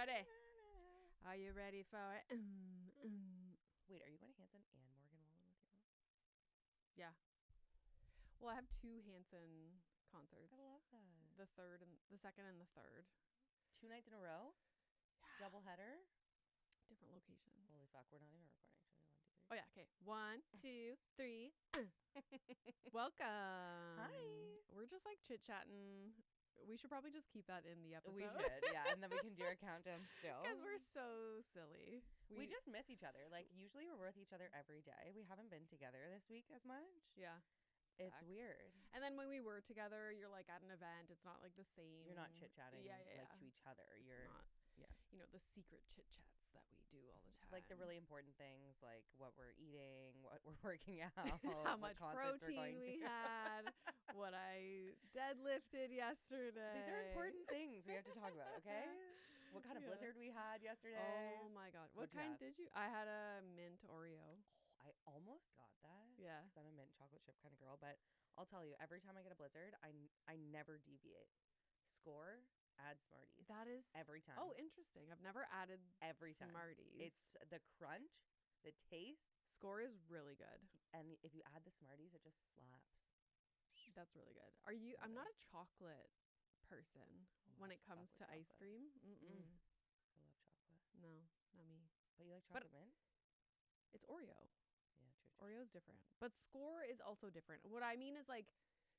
ready? Are you ready for it? Wait, are you going to Hanson and Morgan Wallen with your mom? Yeah. Well, I have 2 Hanson concerts. I love that. The second and the third. 2 nights in a row? Yeah. Double header? Different locations. Holy fuck, we're not even recording. Actually, 1, 2, 3. Oh yeah, okay. 1, 2, 3. Welcome. Hi. We're just like chit-chatting. We should probably just keep that in the episode. We should, yeah, and then we can do our countdown still. Because we're so silly. We just miss each other. Like, usually we're with each other every day. We haven't been together this week as much. Yeah. It's Facts. weird. And then when we were together, you're like at an event. It's not like the same. You're not chit-chatting yeah. like to each other. You're not, yeah. You know, the secret chit-chats that we do all the time. Like the really important things, like what we're eating, what we're working out, how much concerts protein we're going we to. had, what I deadlifted yesterday. These are important things we have to talk about, okay? What kind of blizzard we had yesterday. Oh my god. What'd What you kind have? did you? I had a mint Oreo. I almost got that. Yeah. Because I'm a mint chocolate chip kind of girl. But I'll tell you, every time I get a blizzard, I never deviate. Score, add Smarties. That is every time. Oh, interesting. I've never added Every time. Smarties. It's the crunch, the taste. Score is really good. And if you add the Smarties, it just slaps. That's really good. Are you? I'm not a chocolate person when it comes to ice cream. I love chocolate. No, not me. But you like chocolate mint? It's Oreo. Yeah, true. Oreo's different. But Score is also different. What I mean is like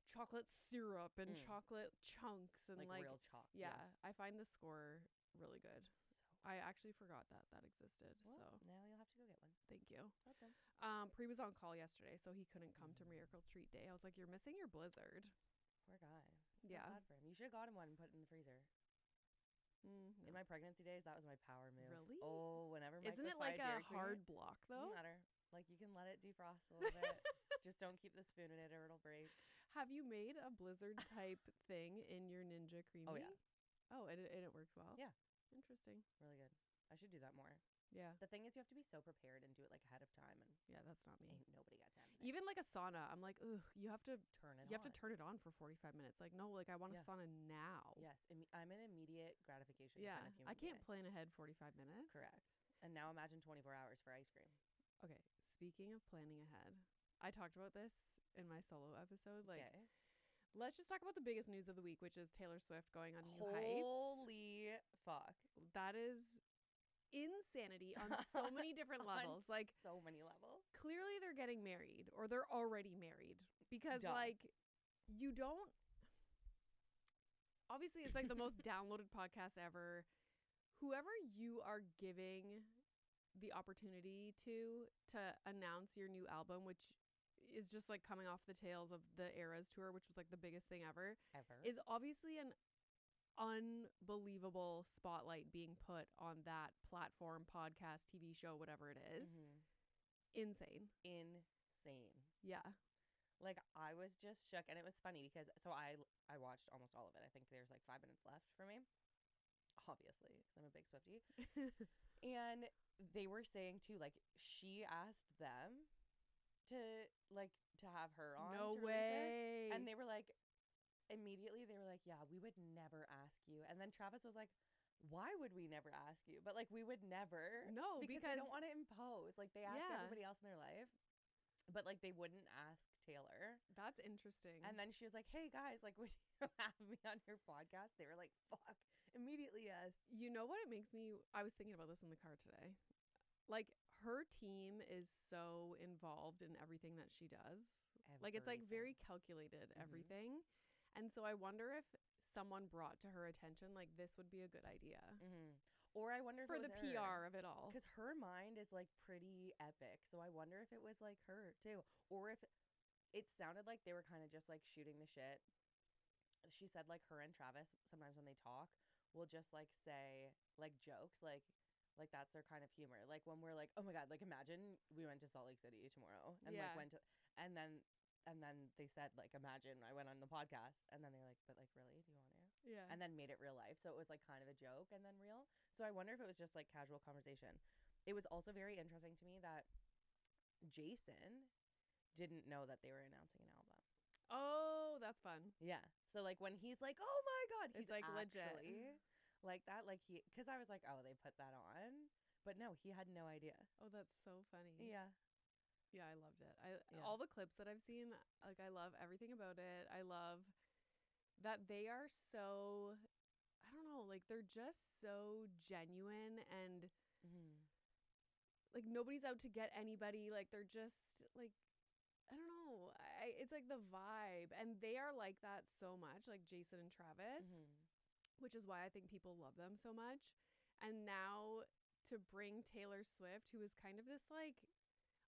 chocolate syrup and chocolate chunks and like real chocolate. Yeah, I find the Score really good. I actually forgot that existed. Well, so now you'll have to go get one. Thank you. Okay. Pre was on call yesterday, so he couldn't come to Miracle Treat Day. I was like, "You're missing your blizzard." Poor guy. Yeah. Sad for him. You should have got him one and put it in the freezer. No. In my pregnancy days, that was my power move. Really? Oh, whenever Mike Isn't goes it by like Dairy a Queen, hard block though? Doesn't matter. Like you can let it defrost a little bit. Just don't keep the spoon in it or it'll break. Have you made a blizzard type thing in your Ninja Creamy? Oh yeah. Oh, and it works well. Yeah. Interesting. Really good. I should do that more. Yeah. The thing is, you have to be so prepared and do it like ahead of time, and Yeah, that's not me. ain't nobody got time. Even like a sauna, I'm like, ugh, you have to turn it. You have to turn it on for 45 minutes. Like, no, like I want a Yeah. sauna now. Yes, I'm an immediate gratification. Yeah. kind of human I can't being. plan ahead 45 minutes. Correct. And now imagine 24 hours for ice cream. Okay. Speaking of planning ahead, I talked about this in my solo episode. Like, Okay. let's just talk about the biggest news of the week, which is Taylor Swift going on New Heights. Holy fuck. That is insanity on so many different levels. Like, so many levels. clearly they're getting married or they're already married because Duh. like you don't obviously it's like the most downloaded podcast ever. Whoever you are giving the opportunity to announce your new album, which is just like coming off the tails of the Eras tour, which was like the biggest thing ever, is obviously an unbelievable spotlight being put on that platform, podcast, TV show, whatever it is. Insane. Yeah. Like I was just shook, and it was funny because I watched almost all of it. I think there's like 5 minutes left for me, obviously, because I'm a big Swiftie. And they were saying too, like she asked them to have her on. No to release way. it. And they were like, immediately they were like, yeah, we would never ask you. And then Travis was like, why would we never ask you? But like we would never. No, because they don't want to impose. Like they ask Yeah. everybody else in their life, but like they wouldn't ask Taylor. That's interesting. And then she was like, hey guys, like would you have me on your podcast? They were like, fuck, immediately yes. you know what it makes me, I was thinking about this in the car today. Like her team is so involved in everything that she does. Like it's like very calculated, everything. And so I wonder if someone brought to her attention like this would be a good idea. Or I wonder if For it the was PR of it all. because her mind is like pretty epic. So I wonder if it was like her too, or if it sounded like they were kind of just like shooting the shit. She said like her and Travis sometimes when they talk will just like say like jokes like that's their kind of humor. Like when we're like, oh my god, like imagine we went to Salt Lake City tomorrow and like went to and then they said like imagine I went on the podcast, and then they're like, but like really, do you want to? Yeah. And then made it real life, so it was like kind of a joke and then real. So I wonder if it was just like casual conversation. It was also very interesting to me that Jason didn't know that they were announcing an album. Oh, that's fun. Yeah. So like when he's like, oh my god, he's It's like legit. actually like that. Like because I was like, oh, they put that on, but no, he had no idea. Oh, that's so funny. Yeah. Yeah, I loved it. All the clips that I've seen, like I love everything about it. I love that they are so, I don't know, like they're just so genuine and like nobody's out to get anybody. Like they're just like, I don't know. It's like the vibe, and they are like that so much, like Jason and Travis, which is why I think people love them so much. And now to bring Taylor Swift, who is kind of this like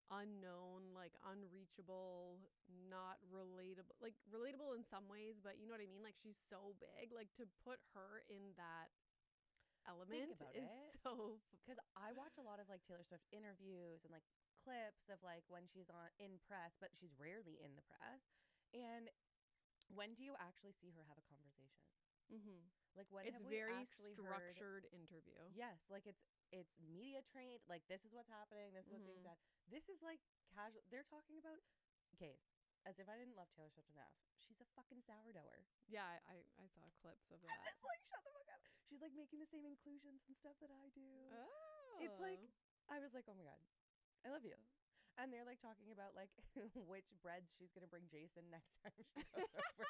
unknown, like unreachable, not relatable, like relatable in some ways, but you know what I mean? Like she's so big, like to put her in that element is so, because I watch a lot of like Taylor Swift interviews and like clips of like when she's on in press, but she's rarely in the press. And when do you actually see her have a conversation? Like when it's have we very actually structured interview. Yes, like it's media trained. Like this is what's happening. This is what's being said. This is like casual. They're talking about, okay, as if I didn't love Taylor Swift enough. She's a fucking sourdougher. Yeah, I saw clips of that. It's like, shut the fuck up. She's like making the same inclusions and stuff that I do. Oh. It's like, I was like, oh my God, I love you. And they're like talking about like which breads she's going to bring Jason next time she goes over.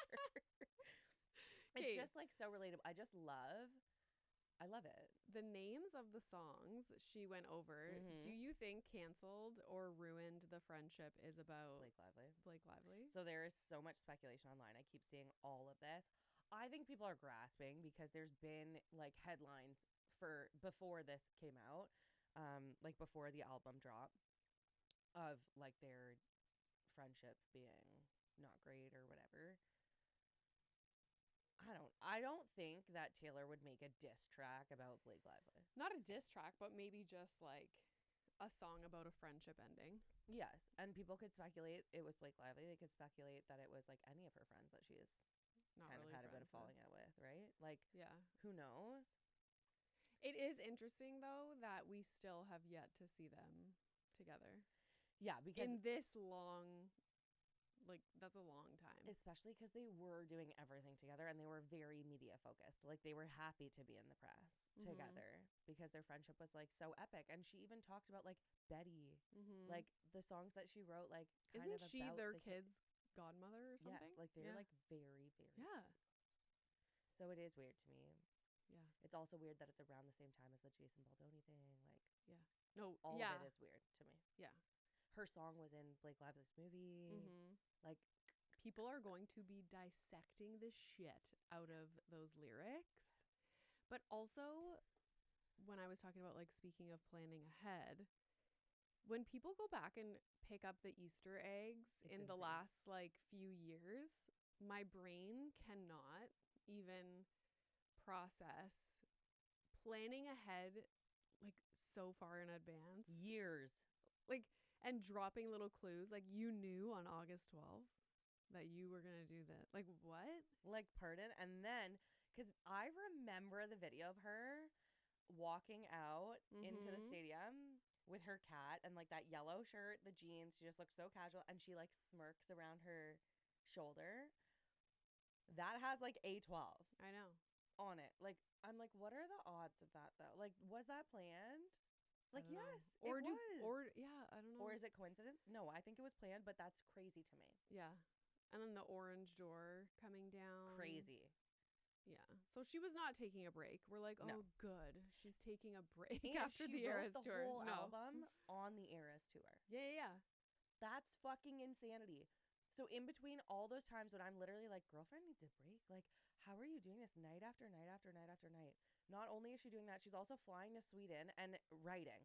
It's just like so relatable. I love it. The names of the songs she went over, do you think canceled or ruined the friendship is about Blake Lively? So there is so much speculation online. I keep seeing all of this. I think people are grasping because there's been like headlines for before this came out, like before the album drop, of like their friendship being not great or whatever. I don't think that Taylor would make a diss track about Blake Lively. Not a diss track, but maybe just like a song about a friendship ending. Yes, and people could speculate it was Blake Lively. They could speculate that it was like any of her friends that she's Not kind really of had a bit of falling out with, right? Like, yeah, who knows? It is interesting though that we still have yet to see them together. Yeah, because in this long, like that's a long time. Especially because they were doing everything together and they were very media focused. Like they were happy to be in the press together because their friendship was like so epic. And she even talked about like Betty, like the songs that she wrote, like isn't she their kid's godmother or something? Yes, like they're like very, very So it is weird to me. Yeah. It's also weird that it's around the same time as the Jason Baldoni thing. Like no, all of it is weird to me. Yeah. Her song was in Blake Lively's movie. Like people are going to be dissecting the shit out of those lyrics. But also, when I was talking about like speaking of planning ahead, when people go back and pick up the Easter eggs in the last like few years, my brain cannot even process planning ahead like so far in advance. Years. Like, and dropping little clues. Like you knew on August 12th that you were going to do that. Like what? Like pardon? And then, because I remember the video of her walking out into the stadium with her cat and like that yellow shirt, the jeans. She just looks so casual and she like smirks around her shoulder. That has like A12. I know. On it. Like, I'm like, what are the odds of that though? Like, was that planned? Like, yes, or it was. Or yeah, I don't know. Or is it coincidence? No, I think it was planned, but that's crazy to me. Yeah. And then the orange door coming down. Crazy. Yeah. So she was not taking a break. We're like, oh, good. She's taking a break and after the Eras tour. tour. The whole album on the Eras tour. Yeah. That's fucking insanity. So in between all those times when I'm literally like, girlfriend needs a break. Like, how are you doing this night after night after night after night? Not only is she doing that, she's also flying to Sweden and writing.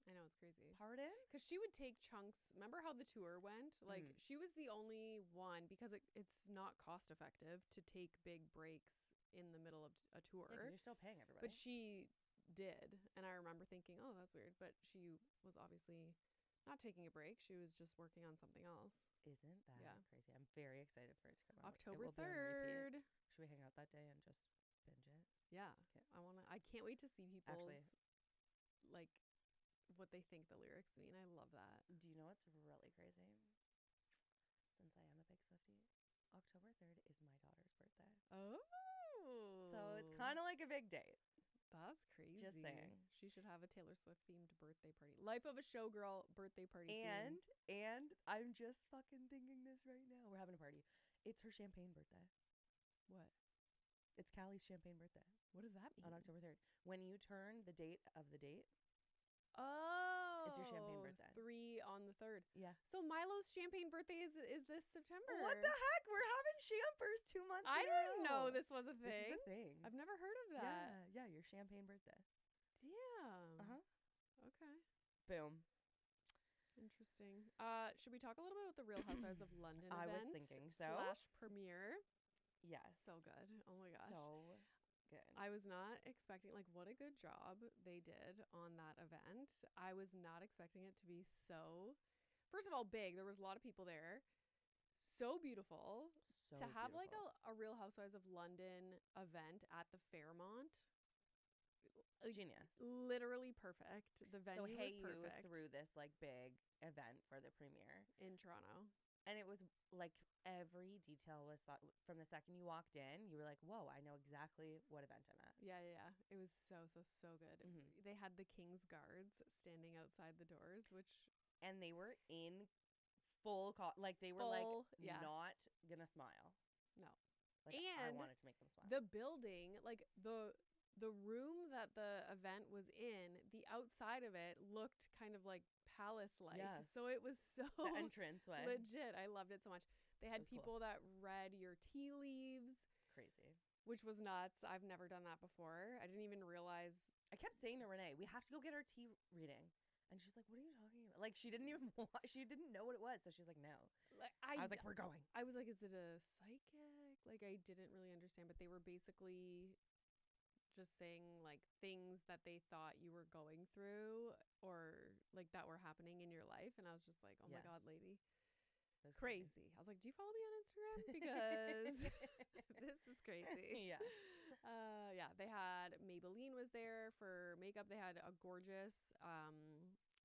I know, it's crazy. Pardon? Because she would take chunks. Remember how the tour went? Like, she was the only one, because it's not cost effective to take big breaks in the middle of a tour. Yeah, 'cause you're still paying everybody. But she did. And I remember thinking, oh, that's weird. But she was obviously not taking a break. She was just working on something else. Isn't that crazy? I'm very excited for it to come out. October 3rd. Should we hang out that day and just binge it? Yeah. Okay. I can't wait to see people's, like, what they think the lyrics mean. I love that. Do you know what's really crazy? Since I am a big Swiftie, October 3rd is my daughter's birthday. Oh. So it's kind of like a big date. That's crazy. Just saying. She should have a Taylor Swift themed birthday party. Life of a showgirl birthday party. And I'm just fucking thinking this right now. We're having a party. It's her champagne birthday. What? It's Callie's champagne birthday. What does that mean? On October 3rd. When you turn the date of the date. Oh. It's your champagne birthday. 3 on the 3rd. Yeah. So Milo's champagne birthday is this September. What the heck? We're having sham first 2 months I in a didn't row. know this was a thing. This is a thing. I've never heard of that. Yeah, your champagne birthday. Damn. Uh-huh. Okay. Boom. Interesting. Should we talk a little bit about the Real Housewives of London I event? was thinking so. / premiere. Yes. So good. Oh my gosh. So good. I was not expecting, like, what a good job they did on that event. I was not expecting it to be so, first of all, big. There was a lot of people there. So beautiful. So to have beautiful. like a Real Housewives of London event at the Fairmont. Genius. Literally perfect. The venue so hey, was perfect. you threw this like big event for the premiere in Toronto. And it was like every detail was thought from the second you walked in. You were like, whoa, I know exactly what event I'm at. Yeah. It was so good. Mm-hmm. They had the King's Guards standing outside the doors, and they were in full like they were not gonna smile. No. Like, and I wanted to make them smile. The building, like the room that the event was in, the outside of it looked kind of like palace-like. Yeah. So it was so the entranceway. Legit. I loved it so much. They had people cool. that read your tea leaves. Crazy. Which was nuts. I've never done that before. I didn't even realize. I kept saying to Renee, we have to go get our tea reading. And she's like, what are you talking about? Like, she didn't even she didn't know what it was. So she's like, no. Like, I was like, we're going. I was like, is it a psychic? Like, I didn't really understand. But they were basically just saying like things that they thought you were going through or like that were happening in your life. And I was just like, oh my God, lady. Crazy. I was like, do you follow me on Instagram? Because this is crazy. Yeah. They had Maybelline was there for makeup. They had a gorgeous,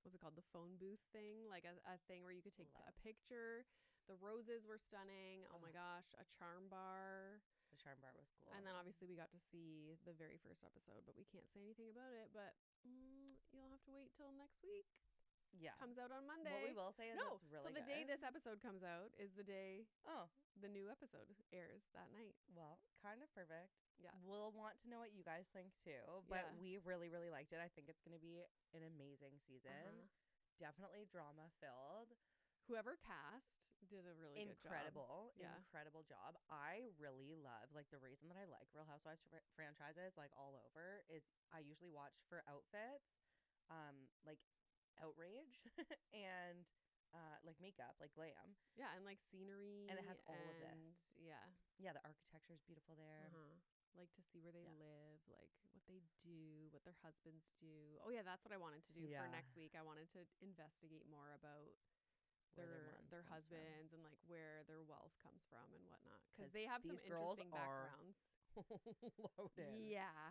what's it called? The phone booth thing, like a thing where you could take a picture. The roses were stunning. Oh my gosh. A charm bar. The charm bar was cool. And then obviously we got to see the very first episode, but we can't say anything about it. But you'll have to wait till next week. Yeah. Comes out on Monday. What we will say is it's really so the day this episode comes out is the day the new episode airs that night. Well, kind of perfect. Yeah. We'll want to know what you guys think too. But we really, really liked it. I think it's going to be an amazing season. Definitely drama filled. Whoever cast did a really good job. Incredible job. I really love, like, the reason that I like Real Housewives franchises, like, all over is I usually watch for outfits, like, outrage and like makeup, like glam. Yeah, and like scenery. And it has all of this. Yeah. Yeah, the architecture is beautiful there. Like to see where they live, like what they do, what their husbands do. Oh yeah, that's what I wanted to do for next week. I wanted to investigate more about their husbands and like where their wealth comes from and whatnot, because they have some interesting backgrounds. Loaded. Yeah.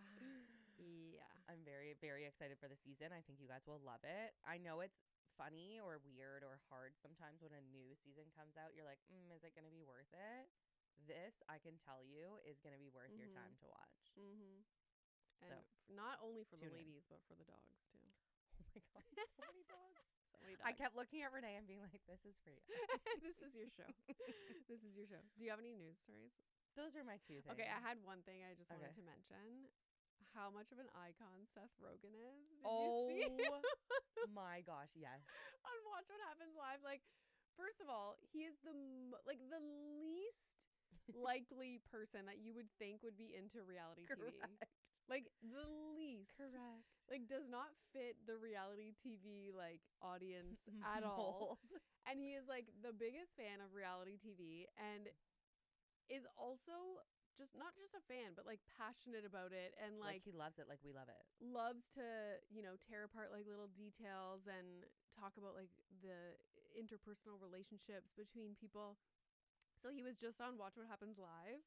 I'm very, very excited for the season. I think you guys will love it. I know it's funny or weird or hard sometimes when a new season comes out. You're like, is it going to be worth it? This, I can tell you, is going to be worth your time to watch. And not only for the ladies, but for the dogs too. Oh my God, so many dogs. I kept looking at Renee and being like, this is for you. This is your show. This is your show. Do you have any news stories? Those are my two things. Okay, I had one thing I just wanted to mention. How much of an icon Seth Rogen is. Did you see? Oh my gosh, yes. On Watch What Happens Live. Like, first of all, he is the least likely person that you would think would be into reality TV. Like, the least. Correct. Like, does not fit the reality TV, like, audience at all. And he is, like, the biggest fan of reality TV and is also not just a fan, but, like, passionate about it. And, like he loves it like we love it. Loves to, tear apart, like, little details and talk about, like, the interpersonal relationships between people. So he was just on Watch What Happens Live.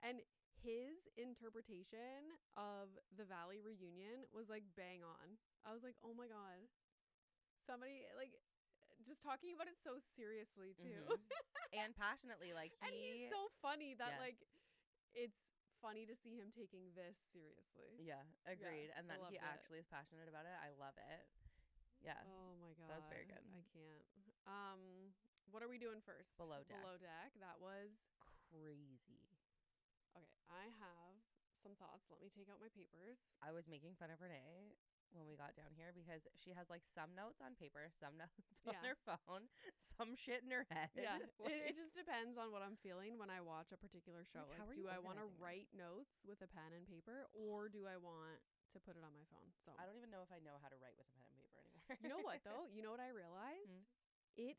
And his interpretation of the Valley reunion was like bang on. I was like, oh my God. Somebody like just talking about it so seriously too. And passionately. Like and he's so funny that like it's funny to see him taking this seriously. Yeah, agreed. And I that he loved it. actually is passionate about it. I love it. Yeah. Oh my god. That was very good. I can't. What are we doing first? Below deck. Below deck. That was Crazy. okay. I have some thoughts. Let me take out my papers. I was making fun of Renee when we got down here because she has like some notes on paper, some notes on her phone, some shit in her head. Yeah, Like, it just depends on what I'm feeling when I watch a particular show. Like, how are do you I want to organizing write notes with a pen and paper, or do I want to put it on my phone? So I don't even know if I know how to write with a pen and paper anymore. you know what though? You know what I realized? It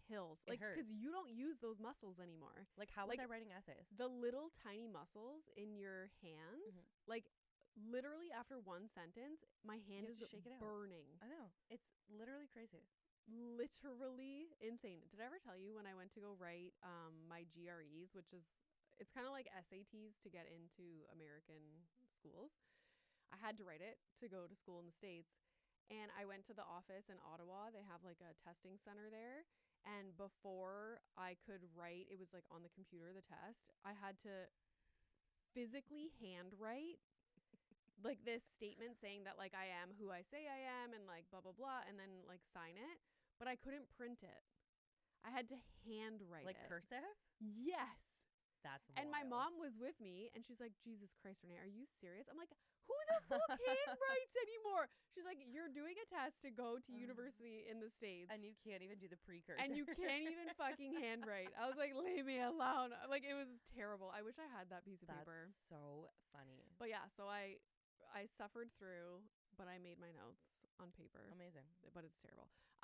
kills. It Like, because hurts. you don't use those muscles anymore. Like, how was Like, I writing essays? The little tiny muscles in your hands, like literally after one sentence, my hand have is to shake it out. burning. I know. It's literally crazy. Literally insane. Did I ever tell you when I went to go write my GREs, which is it's kind of like SATs to get into American schools. I had to write it to go to school in the States. And I went to the office in Ottawa. They have like a testing center there. And before I could write, it was like on the computer, the test, I had to physically handwrite like this statement saying that like I am who I say I am and like blah, blah, blah, and then like sign it. But I couldn't print it. I had to handwrite Like it. cursive? Yes. That's And my wild. mom was with me and she's like, Jesus Christ, Renee, are you serious? I'm like, who the fuck handwrites anymore? She's like, you're doing a test to go to university in the States. And you can't even do the precursor. And you can't even fucking handwrite. I was like, leave me alone. Like, it was terrible. I wish I had that piece of paper. That's so funny. But yeah, so I suffered through, but I made my notes on paper. Amazing. But it's terrible.